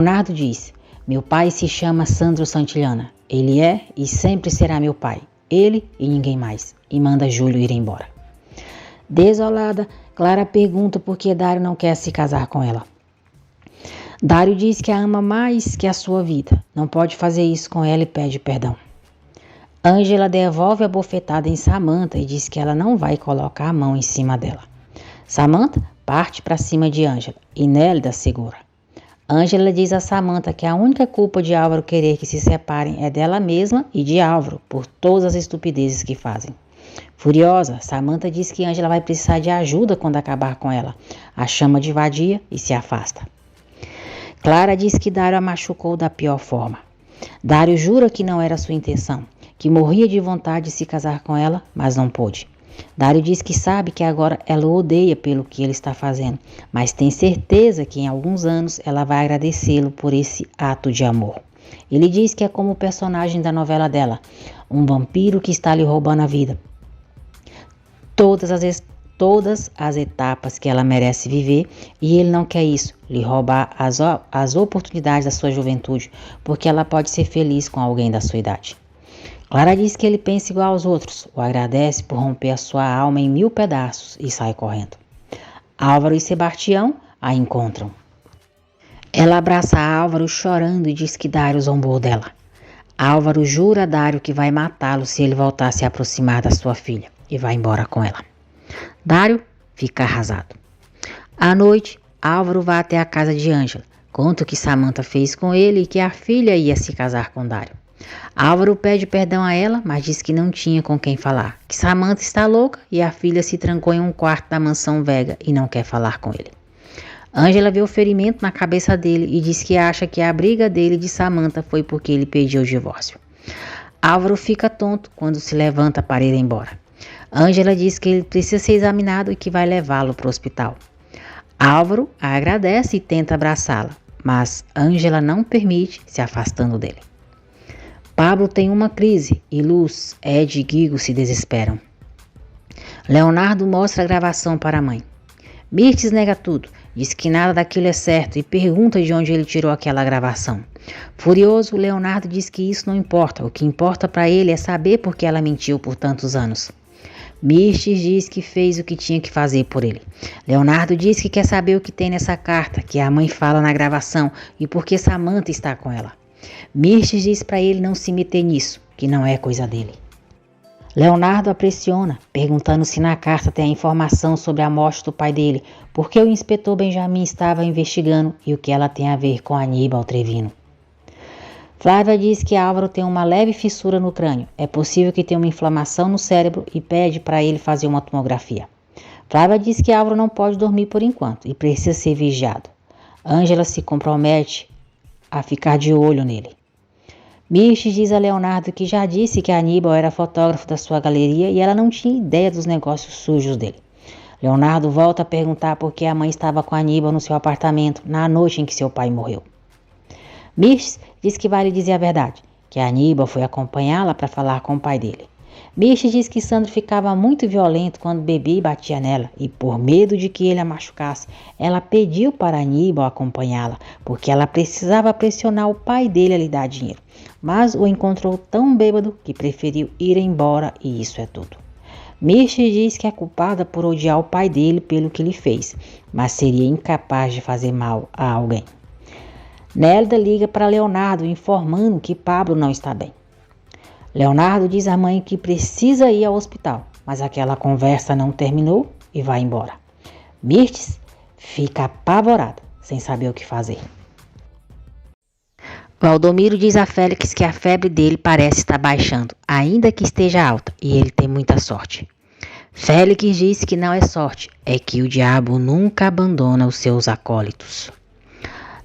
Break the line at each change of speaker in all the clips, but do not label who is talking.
Leonardo diz: meu pai se chama Sandro Santillana. Ele é e sempre será meu pai. Ele e ninguém mais. E manda Júlio ir embora. Desolada, Clara pergunta por que Dário não quer se casar com ela. Dário diz que a ama mais que a sua vida. Não pode fazer isso com ela e pede perdão. Ângela devolve a bofetada em Samantha e diz que ela não vai colocar a mão em cima dela. Samantha parte para cima de Ângela e Nélida segura. Ângela diz a Samantha que a única culpa de Álvaro querer que se separem é dela mesma e de Álvaro, por todas as estupidezes que fazem. Furiosa, Samantha diz que Ângela vai precisar de ajuda quando acabar com ela. A chama de vadia e se afasta. Clara diz que Dário a machucou da pior forma. Dário jura que não era sua intenção, que morria de vontade de se casar com ela, mas não pôde. Dário diz que sabe que agora ela o odeia pelo que ele está fazendo, mas tem certeza que em alguns anos ela vai agradecê-lo por esse ato de amor. Ele diz que é como o personagem da novela dela, um vampiro que está lhe roubando a vida. Todas as etapas que ela merece viver, e ele não quer isso, lhe roubar as oportunidades da sua juventude, porque ela pode ser feliz com alguém da sua idade. Clara diz que ele pensa igual aos outros, o agradece por romper a sua alma em 1000 pedaços e sai correndo. Álvaro e Sebastião a encontram. Ela abraça Álvaro chorando e diz que Dário zombou dela. Álvaro jura a Dário que vai matá-lo se ele voltar a se aproximar da sua filha e vai embora com ela. Dário fica arrasado. À noite, Álvaro vai até a casa de Ângela, conta o que Samantha fez com ele e que a filha ia se casar com Dário. Álvaro pede perdão a ela, mas diz que não tinha com quem falar, que Samantha está louca e a filha se trancou em um quarto da mansão Vega e não quer falar com ele. Ângela vê o ferimento na cabeça dele e diz que acha que a briga dele de Samantha foi porque ele pediu o divórcio. Álvaro fica tonto quando se levanta para ir embora. Ângela diz que ele precisa ser examinado e que vai levá-lo para o hospital. Álvaro a agradece e tenta abraçá-la, mas Ângela não permite, se afastando dele. Pablo tem uma crise e Luz, Ed e Guigo se desesperam. Leonardo mostra a gravação para a mãe. Mirtes nega tudo, diz que nada daquilo é certo e pergunta de onde ele tirou aquela gravação. Furioso, Leonardo diz que isso não importa, o que importa para ele é saber por que ela mentiu por tantos anos. Mirtes diz que fez o que tinha que fazer por ele. Leonardo diz que quer saber o que tem nessa carta, que a mãe fala na gravação e por que Samantha está com ela. Mirtes diz para ele não se meter nisso, que não é coisa dele. Leonardo a pressiona, perguntando se na carta tem a informação sobre a morte do pai dele, porque o inspetor Benjamin estava investigando e o que ela tem a ver com Aníbal Trevino. Flávia diz que Álvaro tem uma leve fissura no crânio, é possível que tenha uma inflamação no cérebro e pede para ele fazer uma tomografia. Flávia diz que Álvaro não pode dormir por enquanto e precisa ser vigiado. Ângela se compromete a ficar de olho nele. Mirtes diz a Leonardo que já disse que Aníbal era fotógrafo da sua galeria e ela não tinha ideia dos negócios sujos dele. Leonardo volta a perguntar por que a mãe estava com Aníbal no seu apartamento na noite em que seu pai morreu. Mirtes diz que vai lhe dizer a verdade, que Aníbal foi acompanhá-la para falar com o pai dele. Mirtes diz que Sandro ficava muito violento quando bebia e batia nela, e por medo de que ele a machucasse, ela pediu para Aníbal acompanhá-la, porque ela precisava pressionar o pai dele a lhe dar dinheiro. Mas o encontrou tão bêbado que preferiu ir embora e isso é tudo. Mirtes diz que é culpada por odiar o pai dele pelo que ele fez, mas seria incapaz de fazer mal a alguém. Nélida liga para Leonardo informando que Pablo não está bem. Leonardo diz à mãe que precisa ir ao hospital, mas aquela conversa não terminou e vai embora. Mirtes fica apavorada, sem saber o que fazer. Valdomiro diz a Félix que a febre dele parece estar baixando, ainda que esteja alta, e ele tem muita sorte. Félix diz que não é sorte, é que o diabo nunca abandona os seus acólitos.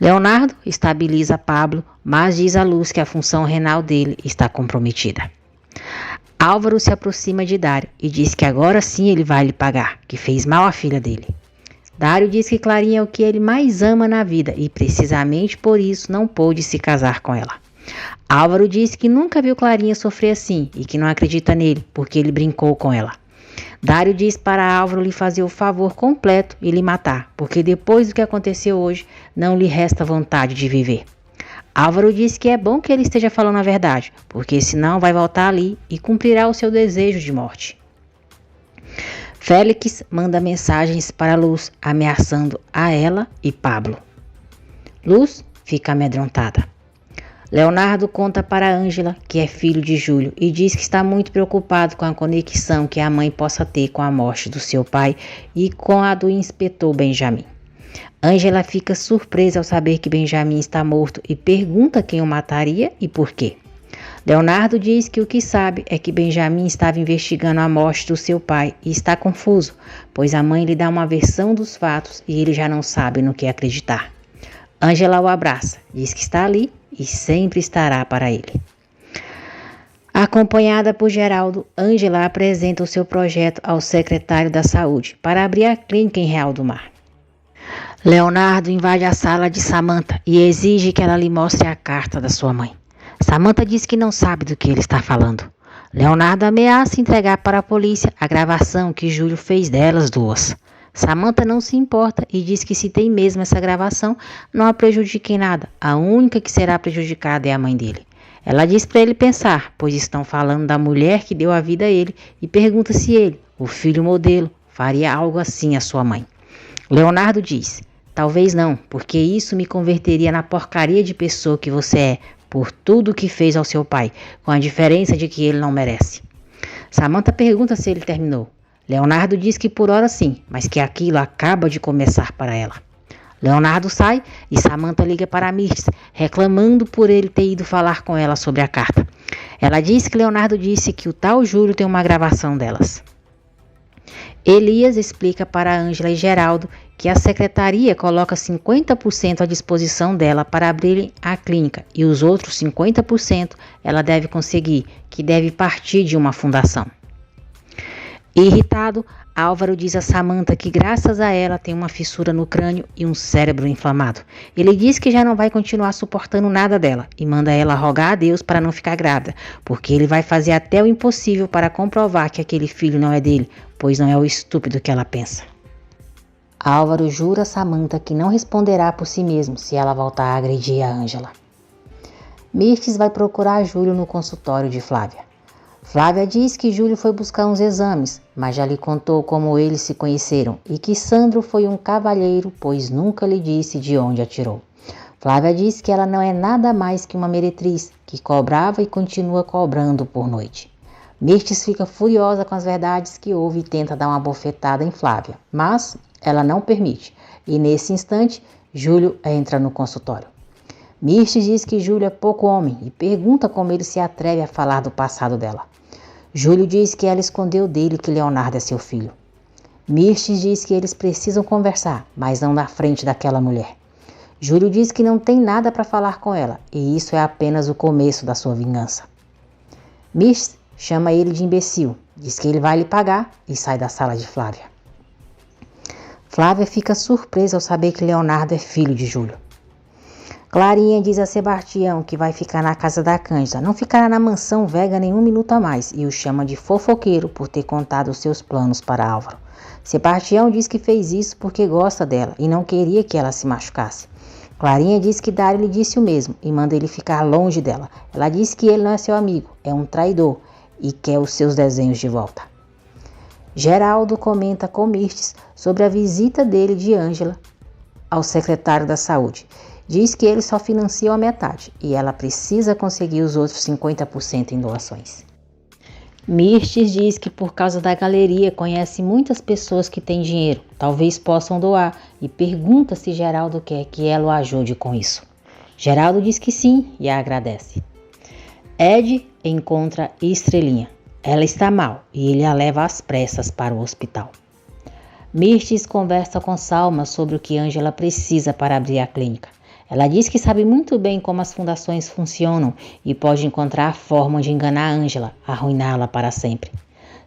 Leonardo estabiliza Pablo, mas diz a Luz que a função renal dele está comprometida. Álvaro se aproxima de Dário e diz que agora sim ele vai lhe pagar, que fez mal à filha dele. Dário diz que Clarinha é o que ele mais ama na vida e precisamente por isso não pôde se casar com ela. Álvaro diz que nunca viu Clarinha sofrer assim e que não acredita nele porque ele brincou com ela. Dário diz para Álvaro lhe fazer o favor completo e lhe matar, porque depois do que aconteceu hoje, não lhe resta vontade de viver. Álvaro diz que é bom que ele esteja falando a verdade, porque senão vai voltar ali e cumprirá o seu desejo de morte. Félix manda mensagens para Luz, ameaçando a ela e Pablo. Luz fica amedrontada. Leonardo conta para Ângela que é filho de Júlio e diz que está muito preocupado com a conexão que a mãe possa ter com a morte do seu pai e com a do inspetor Benjamin. Ângela fica surpresa ao saber que Benjamin está morto e pergunta quem o mataria e por quê. Leonardo diz que o que sabe é que Benjamin estava investigando a morte do seu pai e está confuso, pois a mãe lhe dá uma versão dos fatos e ele já não sabe no que acreditar. Ângela o abraça, diz que está ali e sempre estará para ele. Acompanhada por Geraldo, Ângela apresenta o seu projeto ao secretário da Saúde para abrir a clínica em Real do Mar. Leonardo invade a sala de Samantha e exige que ela lhe mostre a carta da sua mãe. Samantha diz que não sabe do que ele está falando. Leonardo ameaça entregar para a polícia a gravação que Júlio fez delas duas. Samantha não se importa e diz que se tem mesmo essa gravação, não a prejudica em nada. A única que será prejudicada é a mãe dele. Ela diz para ele pensar, pois estão falando da mulher que deu a vida a ele e pergunta se ele, o filho modelo, faria algo assim à sua mãe. Leonardo diz, talvez não, porque isso me converteria na porcaria de pessoa que você é, por tudo que fez ao seu pai, com a diferença de que ele não merece. Samantha pergunta se ele terminou. Leonardo diz que por hora sim, mas que aquilo acaba de começar para ela. Leonardo sai e Samantha liga para Mirtes, reclamando por ele ter ido falar com ela sobre a carta. Ela diz que Leonardo disse que o tal Júlio tem uma gravação delas. Elias explica para Ângela e Geraldo que a secretaria coloca 50% à disposição dela para abrirem a clínica e os outros 50% ela deve conseguir, que deve partir de uma fundação. Irritado, Álvaro diz a Samantha que graças a ela tem uma fissura no crânio e um cérebro inflamado. Ele diz que já não vai continuar suportando nada dela e manda ela rogar a Deus para não ficar grávida, porque ele vai fazer até o impossível para comprovar que aquele filho não é dele, pois não é o estúpido que ela pensa. Álvaro jura a Samantha que não responderá por si mesmo se ela voltar a agredir a Ângela. Mirtes vai procurar Júlio no consultório de Flávia. Flávia diz que Júlio foi buscar uns exames, mas já lhe contou como eles se conheceram e que Sandro foi um cavalheiro, pois nunca lhe disse de onde atirou. Flávia diz que ela não é nada mais que uma meretriz, que cobrava e continua cobrando por noite. Mirtes fica furiosa com as verdades que ouve e tenta dar uma bofetada em Flávia, mas ela não permite, e nesse instante, Júlio entra no consultório. Mirtes diz que Júlio é pouco homem e pergunta como ele se atreve a falar do passado dela. Júlio diz que ela escondeu dele que Leonardo é seu filho. Mirtes diz que eles precisam conversar, mas não na frente daquela mulher. Júlio diz que não tem nada para falar com ela e isso é apenas o começo da sua vingança. Mirtes chama ele de imbecil, diz que ele vai lhe pagar e sai da sala de Flávia. Flávia fica surpresa ao saber que Leonardo é filho de Júlio. Clarinha diz a Sebastião que vai ficar na casa da Cândida, não ficará na mansão Vega nem um minuto a mais e o chama de fofoqueiro por ter contado os seus planos para Álvaro. Sebastião diz que fez isso porque gosta dela e não queria que ela se machucasse. Clarinha diz que Dário lhe disse o mesmo e manda ele ficar longe dela. Ela diz que ele não é seu amigo, é um traidor e quer os seus desenhos de volta. Geraldo comenta com Mirtes sobre a visita dele de Ângela ao secretário da Saúde. Diz que ele só financia a metade e ela precisa conseguir os outros 50% em doações. Mirtes diz que por causa da galeria conhece muitas pessoas que têm dinheiro, talvez possam doar, e pergunta se Geraldo quer que ela o ajude com isso. Geraldo diz que sim e a agradece. Ed encontra Estrelinha. Ela está mal e ele a leva às pressas para o hospital. Mirtes conversa com Salma sobre o que Ângela precisa para abrir a clínica. Ela diz que sabe muito bem como as fundações funcionam e pode encontrar a forma de enganar Ângela, arruiná-la para sempre.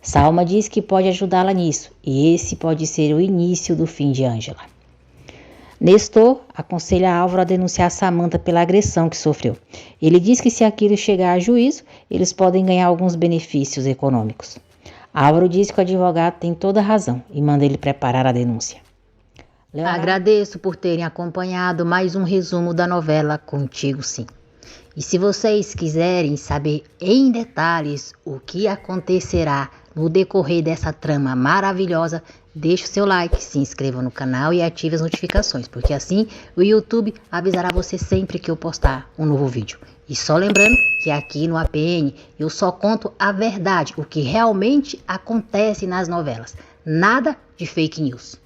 Salma diz que pode ajudá-la nisso e esse pode ser o início do fim de Ângela. Nestor aconselha Álvaro a denunciar Samantha pela agressão que sofreu. Ele diz que se aquilo chegar a juízo, eles podem ganhar alguns benefícios econômicos. Álvaro diz que o advogado tem toda a razão e manda ele preparar a denúncia. Agradeço por terem acompanhado mais um resumo da novela Contigo Sim. E se vocês quiserem saber em detalhes o que acontecerá no decorrer dessa trama maravilhosa, deixe o seu like, se inscreva no canal e ative as notificações, porque assim o YouTube avisará você sempre que eu postar um novo vídeo. E só lembrando que aqui no APN eu só conto a verdade, o que realmente acontece nas novelas. Nada de fake news.